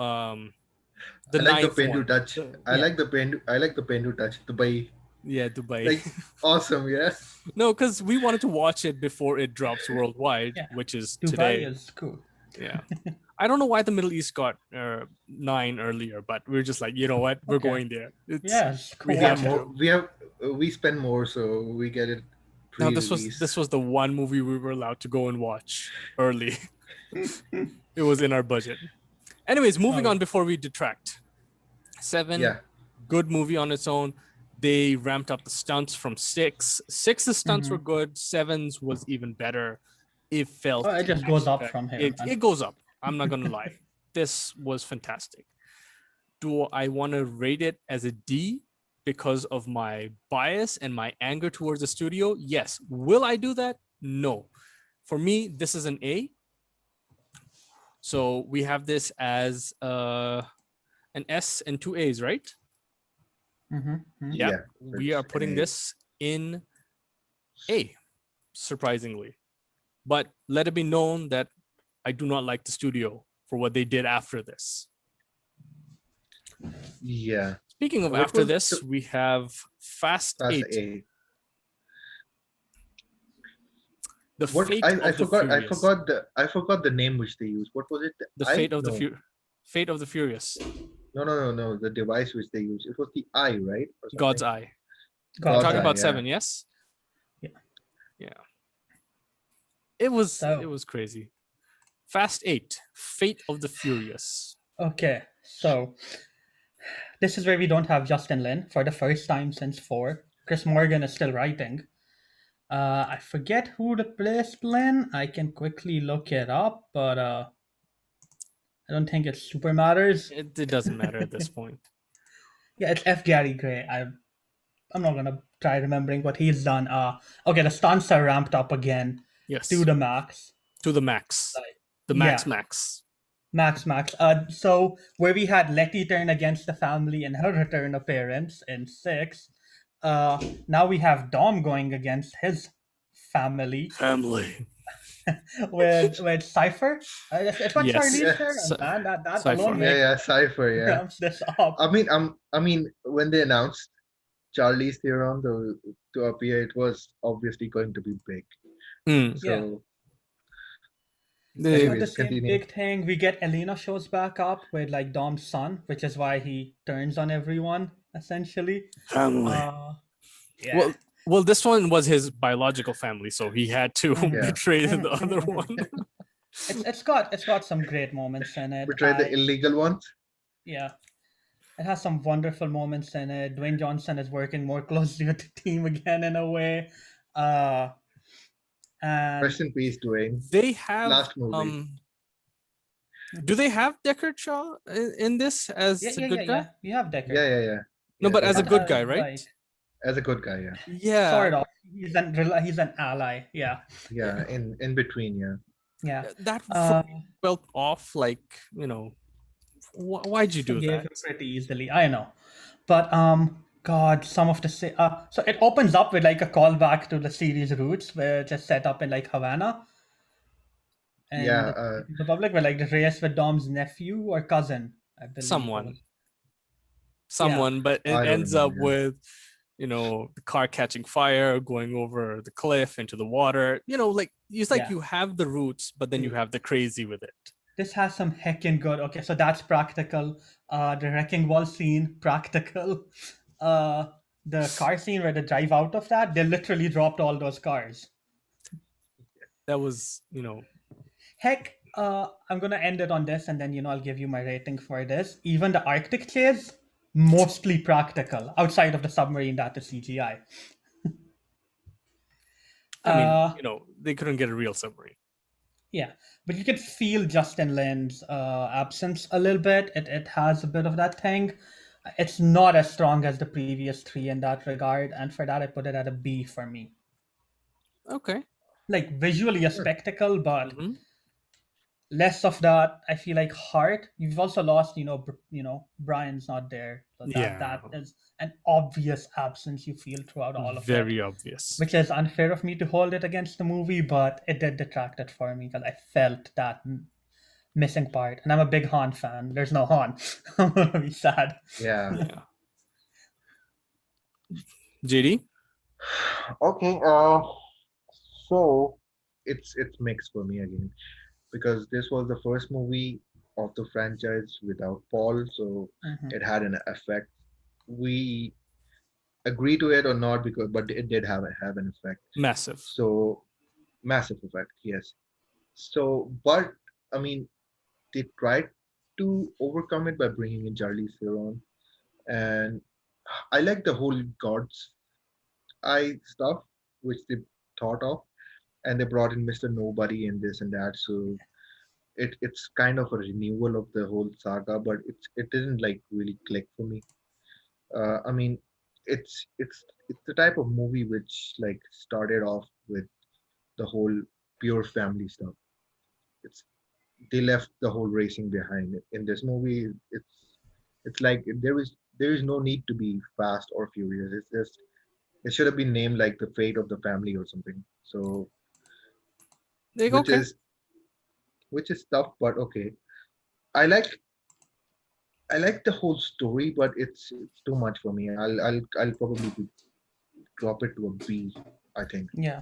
Speaker 1: the
Speaker 3: I like the
Speaker 1: ninth
Speaker 3: pen to
Speaker 1: one.
Speaker 3: touch. I
Speaker 2: Yeah.
Speaker 3: like the pen. I like the pen to touch. The by
Speaker 1: Yeah, Dubai.
Speaker 3: like awesome. Yeah.
Speaker 1: No, because we wanted to watch it before it drops worldwide,
Speaker 2: Yeah.
Speaker 1: which is
Speaker 2: Dubai
Speaker 1: today.
Speaker 2: is cool.
Speaker 1: Yeah. I don't know why the Middle East got 9 earlier, but we're just like, you know what? We're
Speaker 2: Okay.
Speaker 1: going there.
Speaker 2: Yes,
Speaker 1: We
Speaker 3: We have
Speaker 1: have
Speaker 2: cool.
Speaker 3: more.
Speaker 1: to.
Speaker 3: We spend more, so we get it
Speaker 1: Now this
Speaker 3: pre-release.
Speaker 1: was the one movie we were allowed to go and watch early. It was in our budget. Anyways, moving
Speaker 2: Okay.
Speaker 1: on before we detract. 7,
Speaker 3: Yeah.
Speaker 1: good movie on its own. They ramped up the stunts from 6. 6's stunts were good. 7's was even better. It felt
Speaker 2: Oh, it just goes up
Speaker 1: action-packed.
Speaker 2: from here,
Speaker 1: It,
Speaker 2: man.
Speaker 1: it goes up. I'm not gonna lie. This was fantastic. Do I want to rate it as a D because of my bias and my anger towards the studio? Yes. Will I do that? No. For me, this is an A. So we have this as an S and 2 A's, right?
Speaker 2: Mm-hmm.
Speaker 1: Yeah.
Speaker 3: Yeah,
Speaker 1: We
Speaker 3: it's
Speaker 1: are putting
Speaker 3: an A.
Speaker 1: this in A, surprisingly. But let it be known that I do not like the studio for what they did after this.
Speaker 3: Yeah.
Speaker 1: Speaking of
Speaker 3: What
Speaker 1: after
Speaker 3: was
Speaker 1: this,
Speaker 3: the
Speaker 1: we have Fast
Speaker 3: Fast
Speaker 1: 8,
Speaker 3: 8?
Speaker 1: The
Speaker 3: What
Speaker 1: Fate
Speaker 3: I
Speaker 1: of the
Speaker 3: forgot.
Speaker 1: Furious.
Speaker 3: I forgot the name which they used. What was it?
Speaker 1: The
Speaker 3: I
Speaker 1: Fate of the
Speaker 3: no
Speaker 1: Fate of the Furious.
Speaker 3: no. The device which they used. It was the eye, right, or
Speaker 1: God's
Speaker 3: something.
Speaker 1: Eye. You're
Speaker 2: God's
Speaker 3: God's
Speaker 1: talking
Speaker 3: eye.
Speaker 2: Eye.
Speaker 1: about
Speaker 3: Yeah.
Speaker 1: 7, yes?
Speaker 2: Yeah.
Speaker 1: Yeah. It
Speaker 2: So
Speaker 1: was crazy. Fast 8, Fate of the Furious.
Speaker 2: okay, so this is where we don't have Justin Lin for the first time since 4. Chris Morgan is still writing. I forget who replaced Lin. I can quickly look it up, but I don't think it super matters.
Speaker 1: It doesn't matter at this point.
Speaker 2: Yeah, it's F. Gary Gray. I'm not gonna try remembering what he's done. Okay, the stunts are ramped up again to
Speaker 1: Yes.
Speaker 2: the max.
Speaker 1: To the max.
Speaker 2: Like,
Speaker 1: The
Speaker 2: yeah,
Speaker 1: max.
Speaker 2: max. So where we had Letty turn against the family in her return appearance in 6, now we have Dom going against his family
Speaker 1: Family.
Speaker 2: with Cipher. It's what
Speaker 1: Yes.
Speaker 2: Charlize
Speaker 3: Yeah.
Speaker 2: Theron, man. That alone
Speaker 1: Cypher.
Speaker 3: Yeah.
Speaker 2: makes
Speaker 3: Yeah. Cipher. Yeah.
Speaker 2: ramps this up.
Speaker 3: I mean, when they announced Charlie's Theron to appear, it was obviously going to be big.
Speaker 1: Mm.
Speaker 2: Yeah.
Speaker 3: So,
Speaker 2: It's
Speaker 1: The
Speaker 2: not the
Speaker 3: anyways,
Speaker 2: same
Speaker 3: continue.
Speaker 2: big thing. We get Elena shows back up with like Dom's son, which is why he turns on everyone essentially.
Speaker 1: family.
Speaker 2: Yeah.
Speaker 1: Well, this one was his biological family, so he had to
Speaker 2: Mhm.
Speaker 3: Yeah.
Speaker 1: betray the
Speaker 2: Mhm,
Speaker 1: other
Speaker 2: mhm,
Speaker 1: one.
Speaker 2: mhm. It's got some great moments in it.
Speaker 3: Betray the illegal ones.
Speaker 2: Yeah, it has some wonderful moments in it. Dwayne Johnson is working more closely with the team again in a way. Uh, and
Speaker 3: Rest in peace, Dwayne.
Speaker 1: They have
Speaker 3: Last movie.
Speaker 1: do they have Deckard Shaw in this
Speaker 2: yeah,
Speaker 1: as a
Speaker 2: yeah, yeah,
Speaker 1: good
Speaker 2: yeah.
Speaker 1: guy?
Speaker 2: You have Deckard.
Speaker 3: Yeah.
Speaker 1: No,
Speaker 3: Yeah,
Speaker 1: but
Speaker 3: they
Speaker 1: as a
Speaker 3: do.
Speaker 1: good guy, right?
Speaker 2: Right.
Speaker 3: As a good guy, yeah.
Speaker 1: Yeah.
Speaker 2: Sort of. He's an ally. Yeah.
Speaker 3: Yeah, in between, yeah.
Speaker 2: Yeah.
Speaker 1: That for
Speaker 2: Uh,
Speaker 1: me felt off, like, why'd you do
Speaker 2: Forgave
Speaker 1: that?
Speaker 2: him pretty easily. I know, but God, some of the so it opens up with like a callback to the series roots, where it's just set up in like Havana and
Speaker 3: Yeah,
Speaker 2: the public were like the race with Dom's nephew or cousin, I believe it
Speaker 1: Someone.
Speaker 2: was. Yeah,
Speaker 1: But it
Speaker 3: I don't
Speaker 1: ends up
Speaker 3: remember.
Speaker 1: with, the car catching fire, going over the cliff into the water. Like, it's like
Speaker 2: yeah.
Speaker 1: you have the roots, but then you have the crazy with it.
Speaker 2: This has some heckin' good. Okay, so that's practical. The wrecking ball scene, practical. Uh, the car scene where they drive out of that, they literally dropped all those cars.
Speaker 1: That was,
Speaker 2: Heck, I'm gonna end it on this, and then I'll give you my rating for this. Even the Arctic chase, mostly practical, outside of the submarine that is CGI.
Speaker 1: I mean,
Speaker 2: Uh,
Speaker 1: they couldn't get a real submarine.
Speaker 2: yeah, but you could feel Justin Lin's absence a little bit. It has a bit of that thing. It's not as strong as the previous 3 in that regard, and for that I put it at a B for me.
Speaker 1: Okay.
Speaker 2: Like visually a
Speaker 3: Sure.
Speaker 2: spectacle, but
Speaker 1: Mm-hmm.
Speaker 2: less of that. I feel like heart. You've also lost, Brian's not there, so that
Speaker 1: Yeah.
Speaker 2: is an obvious absence you feel throughout all of it,
Speaker 1: Very obvious.
Speaker 2: which is unfair of me to hold it against the movie, but it did detract it for me because I felt that missing part, and I'm a big Han fan. There's no Han. I'm gonna be sad.
Speaker 3: Yeah.
Speaker 1: Yeah. JD?
Speaker 3: Okay, so it's mixed for me again because this was the first movie of the franchise without Paul, so
Speaker 2: Mhm.
Speaker 3: it had an effect. We agree to it or not because but it did have an effect.
Speaker 1: Massive.
Speaker 3: So massive effect, yes. So but I mean they tried to overcome it by bringing in Charlize Theron, and I like the whole God's Eye stuff which they thought of, and they brought in Mr. Nobody and this and that. So it's kind of a renewal of the whole saga, but it didn't like really click for me. I mean, it's the type of movie which like started off with the whole pure family stuff. It's they left the whole racing behind. In this movie, it's like there is no need to be fast or furious. It's just it should have been named like the fate of the family or something. So
Speaker 1: Like,
Speaker 3: which
Speaker 1: okay.
Speaker 3: is which is tough, but okay. I like I like the whole story, but it's too much for me. I'll probably drop it to a B. I think.
Speaker 2: Yeah.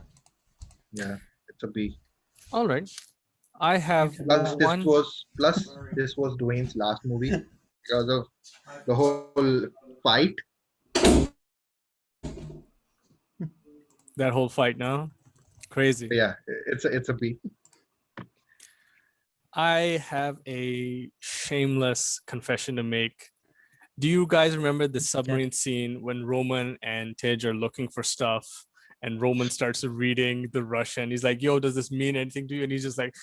Speaker 3: Yeah, it's a B.
Speaker 1: All right. I have
Speaker 2: Okay.
Speaker 1: one.
Speaker 3: Plus this was Dwayne's last movie because of the whole fight.
Speaker 1: That whole fight now. Crazy.
Speaker 3: Yeah, it's a B.
Speaker 1: I have a shameless confession to make. Do you guys remember the
Speaker 2: Yeah.
Speaker 1: submarine scene when Roman and Tej are looking for stuff and Roman starts reading the Russian? He's like, yo, does this mean anything to you? And he's just like,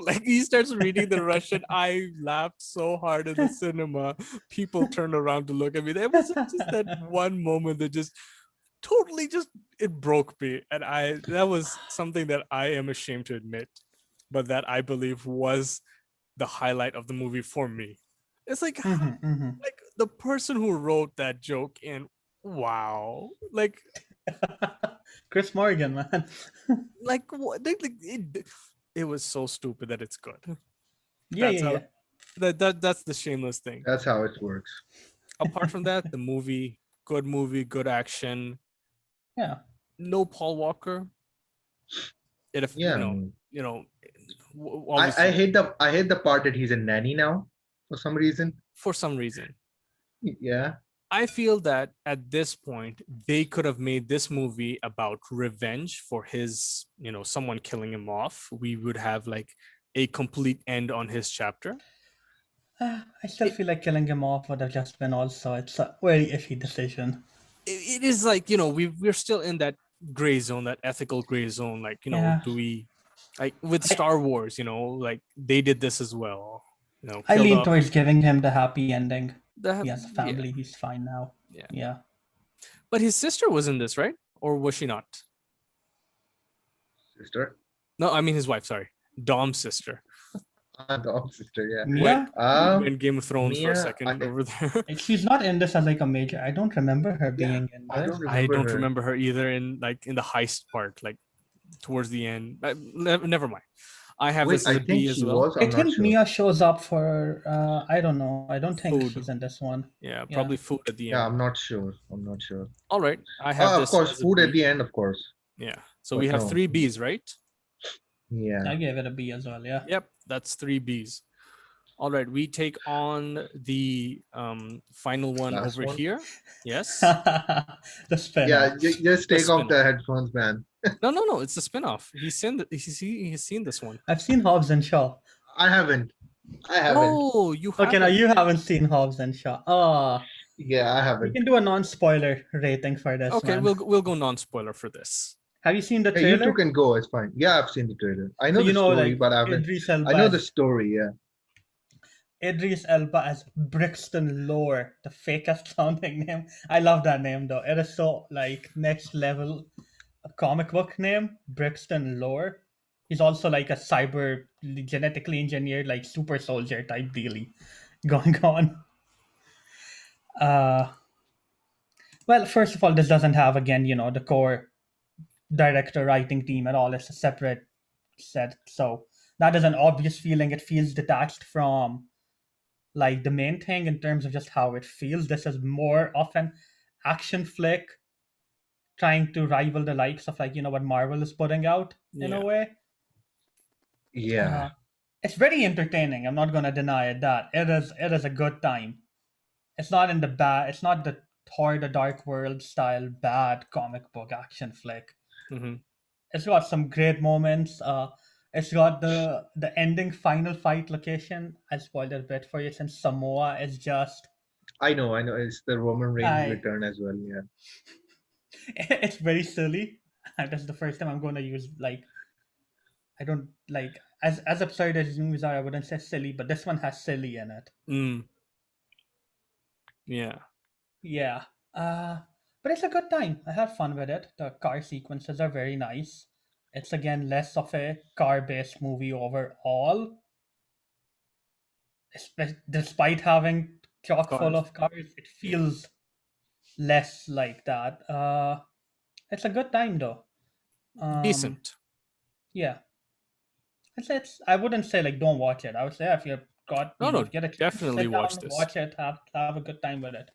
Speaker 1: like he starts reading the Russian. I laughed so hard in the cinema. People turned around to look at me. There was just that one moment that just totally just it broke me. And that was something that I am ashamed to admit, but that I believe was the highlight of the movie for me. It's like like the person who wrote that joke in wow
Speaker 2: Chris Morgan, man.
Speaker 1: it was so stupid that it's good.
Speaker 2: Yeah,
Speaker 1: That's
Speaker 2: yeah,
Speaker 1: how
Speaker 2: yeah.
Speaker 1: that's the shameless thing.
Speaker 3: That's how it works.
Speaker 1: Apart from that, the movie, good action,
Speaker 2: Yeah.
Speaker 1: no Paul Walker. It if
Speaker 3: Yeah, I mean,
Speaker 1: obviously
Speaker 3: I hate the part that he's a nanny now for some reason.
Speaker 1: for some reason
Speaker 3: Yeah,
Speaker 1: I feel that at this point they could have made this movie about revenge for his, someone killing him off. We would have like a complete end on his chapter.
Speaker 2: I still
Speaker 1: It,
Speaker 2: feel like killing him off would have just been also. It's a very iffy decision.
Speaker 1: it is like, we're still in that gray zone, that ethical gray zone. Like,
Speaker 2: Yeah.
Speaker 1: do we, like with
Speaker 2: I,
Speaker 1: Star Wars, like they did this as well,
Speaker 2: I
Speaker 1: killed
Speaker 2: lean
Speaker 1: off
Speaker 2: towards giving him the happy ending. He
Speaker 1: the,
Speaker 2: has a
Speaker 1: yeah,
Speaker 2: family. He's fine now.
Speaker 1: yeah.
Speaker 2: Yeah.
Speaker 1: But his sister was in this, right? Or was she not?
Speaker 3: sister.
Speaker 1: No, I mean his wife, sorry. Dom's sister.
Speaker 3: Dog sister. Yeah.
Speaker 1: Went
Speaker 2: Mia?
Speaker 1: went Game of Thrones for a
Speaker 3: Mia.
Speaker 1: second over there.
Speaker 2: She's not in this as like a major. I don't remember her
Speaker 3: Yeah,
Speaker 2: being in
Speaker 3: I
Speaker 2: this.
Speaker 3: don't
Speaker 1: I
Speaker 3: remember
Speaker 1: don't
Speaker 3: her.
Speaker 1: remember her either in the heist part, like towards the end. Never mind. I have
Speaker 3: Wait,
Speaker 1: this as
Speaker 3: I
Speaker 1: a
Speaker 3: think
Speaker 1: B as
Speaker 3: she
Speaker 1: well.
Speaker 3: was.
Speaker 2: I
Speaker 3: I'm not
Speaker 2: think
Speaker 3: sure.
Speaker 2: Mia shows up for. I don't know. I don't think
Speaker 1: Food.
Speaker 2: she's in this one.
Speaker 1: Yeah,
Speaker 2: Yeah.
Speaker 1: probably food at the
Speaker 3: Yeah,
Speaker 1: end.
Speaker 3: I'm not sure. I'm not sure.
Speaker 1: All right. I have
Speaker 3: Of
Speaker 1: this
Speaker 3: course,
Speaker 1: as a
Speaker 3: food at
Speaker 1: B.
Speaker 3: the end, of course.
Speaker 1: Yeah. So we
Speaker 3: But
Speaker 1: have
Speaker 3: no.
Speaker 1: three Bs, right?
Speaker 3: Yeah.
Speaker 2: I gave it a B as well. Yeah.
Speaker 1: Yep, that's three Bs. All right, we take on the final one
Speaker 3: Last
Speaker 1: over
Speaker 3: one.
Speaker 1: here. Yes.
Speaker 2: The spin
Speaker 3: Yeah,
Speaker 2: off.
Speaker 3: just
Speaker 1: The
Speaker 3: take off
Speaker 1: spin-off.
Speaker 3: the headphones, man.
Speaker 1: No, it's a spin-off. He's seen this one.
Speaker 2: I've seen Hobbs and Shaw.
Speaker 3: I haven't. I haven't.
Speaker 1: Oh, you
Speaker 2: Okay, now
Speaker 1: haven't.
Speaker 2: you haven't seen Hobbs and Shaw. Oh,
Speaker 3: Yeah, I
Speaker 2: we
Speaker 3: haven't.
Speaker 2: can do a non-spoiler rating for this
Speaker 1: Okay,
Speaker 2: one.
Speaker 1: we'll go non-spoiler for this.
Speaker 2: Have you seen the
Speaker 3: Hey, you two
Speaker 2: trailer?
Speaker 3: can go. It's fine. Yeah, I've seen the trailer. I
Speaker 2: So
Speaker 3: know
Speaker 2: you
Speaker 3: the
Speaker 2: know,
Speaker 3: story,
Speaker 2: like
Speaker 3: but I haven't.
Speaker 2: Idris
Speaker 3: I
Speaker 2: Elba
Speaker 3: know the
Speaker 2: as
Speaker 3: story. Yeah.
Speaker 2: Brixton Lore, the fakest sounding name. I love that name though. It is so like next level comic book name, Brixton Lore. He's also like a cyber genetically engineered like super soldier type dealy going on. Uh well, first of all, this doesn't have again, the core director writing team at all. It's a separate set. So that is an obvious feeling. It feels detached from like the main thing in terms of just how it feels. This is more of an action flick trying to rival the likes of like what Marvel is putting out in a
Speaker 1: Yeah.
Speaker 2: way.
Speaker 3: Yeah.
Speaker 2: Uh, it's very entertaining. I'm not gonna deny it that it is a good time. It's not in the bad. It's not the Thor: The Dark World style bad comic book action flick.
Speaker 1: Mm-hmm.
Speaker 2: It's got some great moments. It's got the ending final fight location. I spoiled it a bit for you since Samoa is just
Speaker 3: I know. I know. It's the Roman Reigns
Speaker 2: I
Speaker 3: return as well. Yeah.
Speaker 2: it's very silly. That's the first time I'm going to use like I don't like as absurd as movies are. I wouldn't say silly, but this one has silly in it.
Speaker 1: Mm. Yeah.
Speaker 2: Yeah. But it's a good time. I had fun with it. The car sequences are very nice. It's again less of a car-based movie overall, despite having chock full
Speaker 1: Cars.
Speaker 2: of cars. It
Speaker 1: Yeah.
Speaker 2: feels less like that. It's a good time though. Um,
Speaker 1: Decent.
Speaker 2: yeah. I wouldn't say like don't watch it. I would say if you're got
Speaker 1: No, no,
Speaker 2: get a chance to
Speaker 1: definitely
Speaker 2: sit
Speaker 1: watch
Speaker 2: down,
Speaker 1: this.
Speaker 2: watch it, have a good time with it.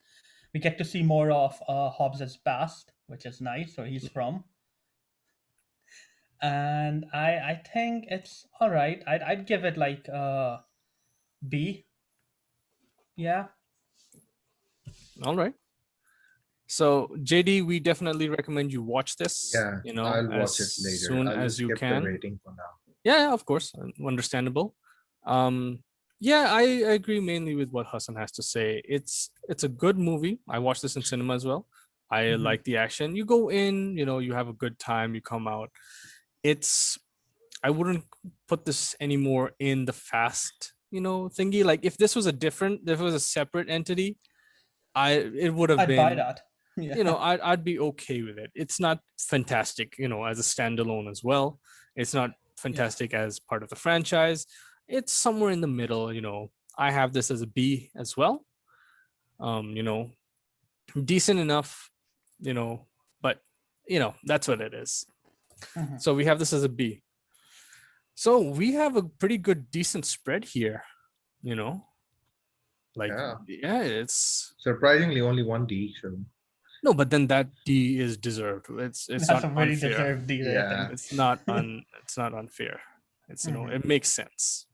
Speaker 2: We get to see more of Hobbs's past, which is nice, where he's from. And I think it's all right. I'd give it like B. Yeah.
Speaker 1: All right. So JD, we definitely recommend you watch this,
Speaker 3: Yeah,
Speaker 1: you know,
Speaker 3: I'll
Speaker 1: as
Speaker 3: watch it later.
Speaker 1: soon
Speaker 3: I'll
Speaker 1: as
Speaker 3: just
Speaker 1: you
Speaker 3: skip the
Speaker 1: can.
Speaker 3: rating for now.
Speaker 1: Yeah, of course, understandable. Um, yeah, I agree mainly with what Hassan has to say. It's a good movie. I watched this in cinema as well. I
Speaker 2: Mhm.
Speaker 1: like the action. You go in, you know, you have a good time. You come out. It's I wouldn't put this anymore in the fast, you know, thingy. Like if it was a separate entity, it would have
Speaker 2: I'd buy
Speaker 1: been,
Speaker 2: that.
Speaker 1: you know,
Speaker 2: Yeah.
Speaker 1: I'd be okay with it. It's not fantastic, you know, as a standalone as well. It's not
Speaker 2: Yeah.
Speaker 1: fantastic as part of the franchise. It's somewhere in the middle, you know. I have this as a B as well. You know, decent enough, you know, but you know, that's what it is.
Speaker 2: Mhm.
Speaker 1: So we have this as a B. So we have a pretty good decent spread here, you know. Like
Speaker 3: Yeah,
Speaker 1: yeah, it's
Speaker 3: surprisingly only one D. So
Speaker 1: no, but then that D is deserved. It's
Speaker 2: That's
Speaker 1: not
Speaker 2: a very
Speaker 1: unfair.
Speaker 2: deserved D
Speaker 3: yeah,
Speaker 2: rating.
Speaker 1: It's not unfair. It's, you know,
Speaker 2: Mhm.
Speaker 1: it makes sense.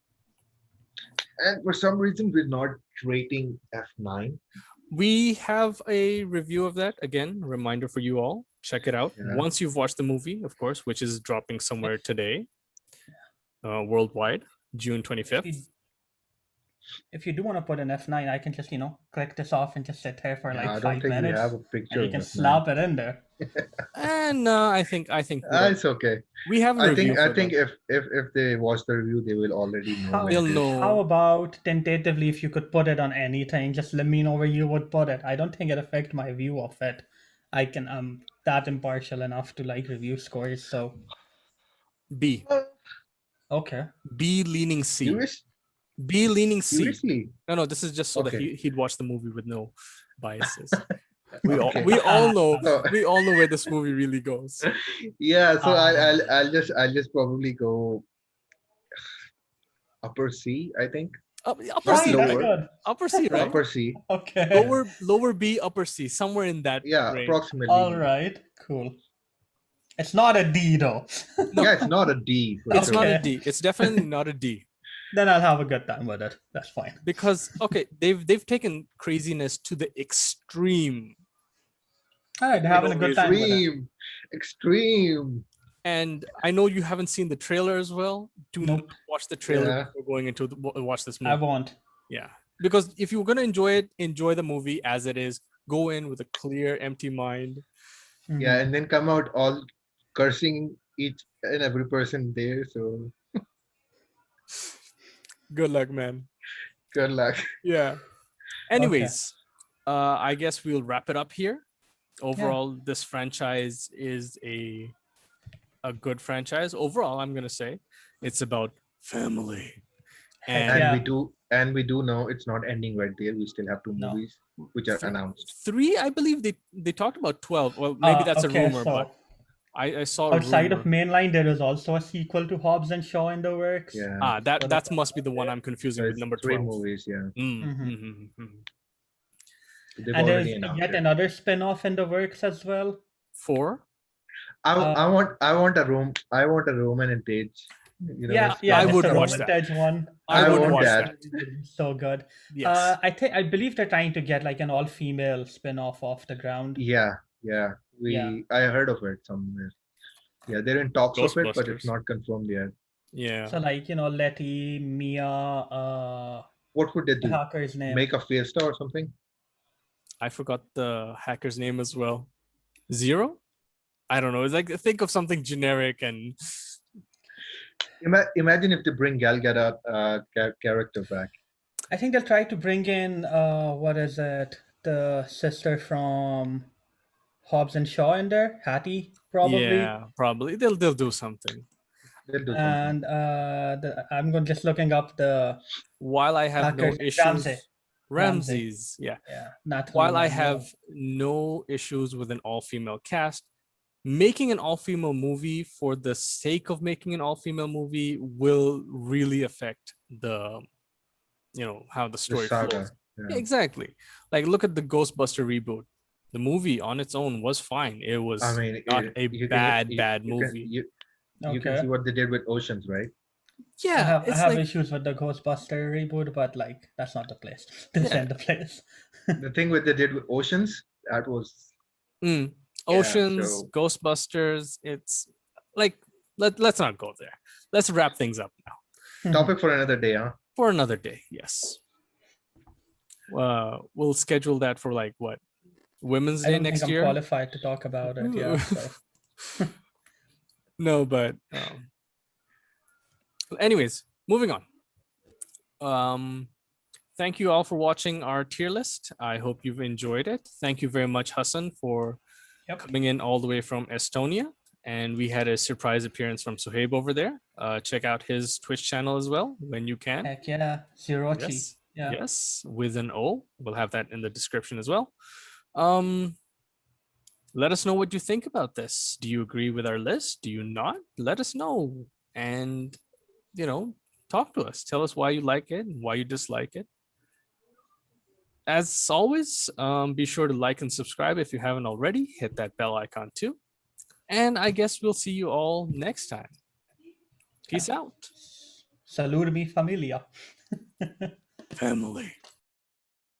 Speaker 3: and for some reason we're not rating F9.
Speaker 1: We have a review of that again. Reminder for you all: check it out
Speaker 3: Yeah,
Speaker 1: once you've watched the movie, of course, which is dropping somewhere today, worldwide, June twenty
Speaker 2: If you
Speaker 1: fifth.
Speaker 2: if you do want to put an F9, I can just click this off and just sit here for
Speaker 3: yeah.
Speaker 2: like
Speaker 3: I don't
Speaker 2: five
Speaker 3: think we have
Speaker 2: minutes,
Speaker 3: a
Speaker 2: and
Speaker 3: picture
Speaker 2: you
Speaker 3: of
Speaker 2: can
Speaker 3: F9.
Speaker 2: slap it in there.
Speaker 1: And I think we're
Speaker 3: It's okay.
Speaker 1: we have a review
Speaker 3: I
Speaker 1: for
Speaker 3: think
Speaker 1: them.
Speaker 3: if they watch the review, they will already know when
Speaker 2: How
Speaker 1: They'll
Speaker 3: it is.
Speaker 2: how
Speaker 1: know.
Speaker 2: about tentatively if you could put it on anything, just let me know where you would put it. I don't think it affect my view of it. I'm that impartial enough to like review scores, so
Speaker 1: B.
Speaker 2: okay.
Speaker 1: B leaning C.
Speaker 3: Serious?
Speaker 1: B leaning C.
Speaker 3: Seriously?
Speaker 1: No, this is just so that
Speaker 3: Okay.
Speaker 1: he'd watch the movie with no biases.
Speaker 3: Okay. So
Speaker 1: We all know where this movie really goes.
Speaker 3: yeah, so
Speaker 2: Ah,
Speaker 3: I'll just probably go upper C, I think.
Speaker 1: Upper
Speaker 3: Not
Speaker 1: C,
Speaker 2: fine, that's
Speaker 1: right?
Speaker 3: lower.
Speaker 2: good.
Speaker 1: Upper C, right?
Speaker 3: Upper C.
Speaker 2: Okay.
Speaker 1: Lower B, upper C, somewhere in that
Speaker 3: Yeah,
Speaker 1: range.
Speaker 2: All
Speaker 3: approximately.
Speaker 2: right, cool. It's not a D though.
Speaker 1: No,
Speaker 3: Yeah, it's not a D for
Speaker 1: it's not
Speaker 3: sure.
Speaker 1: a
Speaker 2: Okay.
Speaker 1: D. It's definitely not a D.
Speaker 2: Then I'll have a good time with it. That's fine.
Speaker 1: Because okay, they've taken craziness to the extreme
Speaker 2: All right,
Speaker 1: in
Speaker 2: having a
Speaker 1: no
Speaker 2: good
Speaker 1: ways.
Speaker 2: time with it.
Speaker 3: Extreme. Extreme.
Speaker 1: And I know you haven't seen the trailer as well. Do not
Speaker 2: Nope,
Speaker 1: watch the trailer
Speaker 3: Yeah.
Speaker 1: before going into watch this
Speaker 2: I
Speaker 1: movie.
Speaker 2: won't.
Speaker 1: Yeah, because if you're gonna enjoy it, enjoy the movie as it is. Go in with a clear, empty mind.
Speaker 3: Yeah,
Speaker 2: Mhm.
Speaker 3: and then come out all cursing each and every person there. So
Speaker 1: Good luck, man.
Speaker 3: good luck.
Speaker 1: Yeah.
Speaker 2: Okay.
Speaker 1: Anyways, I guess we'll wrap it up here.
Speaker 2: Yeah.
Speaker 1: Overall, this franchise is a good franchise. Overall, I'm gonna say it's about family.
Speaker 2: Heck
Speaker 1: And
Speaker 2: yeah.
Speaker 3: And we do know it's not ending right there. We still have two
Speaker 2: No.
Speaker 3: movies which are announced.
Speaker 1: three, I believe they talked about 12. Well, maybe that's a
Speaker 2: Okay,
Speaker 1: rumor, but
Speaker 2: so
Speaker 1: I saw a
Speaker 2: outside of
Speaker 1: rumor.
Speaker 2: mainline, there is also a sequel to Hobbs and Shaw in the works.
Speaker 3: Yeah.
Speaker 1: Ah,
Speaker 2: So
Speaker 1: that
Speaker 2: that's
Speaker 1: must be
Speaker 2: out
Speaker 1: the one
Speaker 2: there.
Speaker 1: I'm confusing with
Speaker 3: There's
Speaker 1: number
Speaker 3: three
Speaker 1: 12.
Speaker 3: movies, yeah.
Speaker 2: Hmm.
Speaker 3: They've
Speaker 2: And
Speaker 3: already
Speaker 2: there's
Speaker 3: announced
Speaker 2: yet
Speaker 3: it.
Speaker 2: another spin-off in the works as well.
Speaker 1: Four.
Speaker 3: I
Speaker 2: Uh,
Speaker 3: want I want a Roman and Page,
Speaker 2: yeah,
Speaker 3: spin
Speaker 2: yeah,
Speaker 1: I
Speaker 3: off
Speaker 2: just
Speaker 1: would
Speaker 2: a
Speaker 3: from
Speaker 1: watch
Speaker 3: it.
Speaker 2: Roman
Speaker 1: that.
Speaker 2: Tej one.
Speaker 1: I
Speaker 3: I
Speaker 1: would
Speaker 3: want
Speaker 1: watch
Speaker 3: that.
Speaker 1: that.
Speaker 2: Would be so good.
Speaker 1: Yes.
Speaker 2: I believe they're trying to get like an all-female spin-off off the ground.
Speaker 3: Yeah, yeah.
Speaker 2: Yeah.
Speaker 3: I heard of it somewhere. Yeah, they're in talks of it, but it's
Speaker 1: Ghostbusters.
Speaker 3: not confirmed yet.
Speaker 1: Yeah.
Speaker 2: So like, Letty, Mia,
Speaker 3: What would they
Speaker 2: the
Speaker 3: do?
Speaker 2: hacker's name.
Speaker 3: Make a fiesta or something?
Speaker 1: I forgot the hacker's name as well. Zero? I don't know. It's like think of something generic and
Speaker 3: Imagine if they bring Gal Gadot character back.
Speaker 2: I think they'll try to bring in what is it? The sister from Hobbs and Shaw in there, Hattie, probably.
Speaker 1: yeah, probably they'll do something.
Speaker 3: They'll do something.
Speaker 2: And I'm going just looking up the
Speaker 1: While I have no
Speaker 2: hacker's Ramsey.
Speaker 1: issues,
Speaker 2: Ramsey.
Speaker 1: Ramses, yeah.
Speaker 2: Yeah, Natalie
Speaker 1: While I
Speaker 2: Manuel.
Speaker 1: have no issues with an all-female cast, making an all-female movie for the sake of making an all-female movie will really affect how the
Speaker 3: The
Speaker 1: story flows.
Speaker 3: saga.
Speaker 1: Yeah,
Speaker 3: Yeah.
Speaker 1: exactly. Like look at the Ghostbuster reboot. The movie on its own was fine. It
Speaker 3: I
Speaker 1: was
Speaker 3: mean,
Speaker 1: not a
Speaker 3: you can
Speaker 1: bad
Speaker 3: you can
Speaker 1: movie.
Speaker 3: you can see
Speaker 2: Okay.
Speaker 3: what they did with Oceans, right?
Speaker 1: Yeah,
Speaker 2: I
Speaker 1: it's
Speaker 2: have
Speaker 1: like
Speaker 2: issues with the Ghostbuster reboot, but like that's not the place. This
Speaker 1: yeah.
Speaker 2: ain't the place.
Speaker 3: The thing with they did with Oceans, that was
Speaker 1: Mm.
Speaker 3: yeah.
Speaker 1: Oceans,
Speaker 3: So
Speaker 1: Ghostbusters. It's like let's not go there. Let's wrap things up now
Speaker 3: topic for another day, huh?
Speaker 1: for another day. Yes. We'll schedule that for like what, Women's
Speaker 2: I
Speaker 1: Day
Speaker 2: don't think
Speaker 1: next
Speaker 2: I'm
Speaker 1: year.
Speaker 2: qualified to talk about it. Yeah, so
Speaker 1: No, but anyways, moving on. Um, thank you all for watching our tier list. I hope you've enjoyed it. Thank you very much, Hassan, for
Speaker 2: yep.
Speaker 1: coming in all the way from Estonia. And we had a surprise appearance from Suhaib over there. Check out his Twitch channel as well when you can.
Speaker 2: Heck yeah, Zerochi.
Speaker 1: Yes,
Speaker 2: Yeah.
Speaker 1: yes, with an O. We'll have that in the description as well. Um, let us know what you think about this. Do you agree with our list? Do you not? Let us know. And, you know, talk to us. Tell us why you like it and why you dislike it. As always, be sure to like and subscribe if you haven't already. Hit that bell icon too. And I guess we'll see you all next time.
Speaker 2: Yeah.
Speaker 1: Peace out.
Speaker 2: Salud mi familia.
Speaker 1: Family.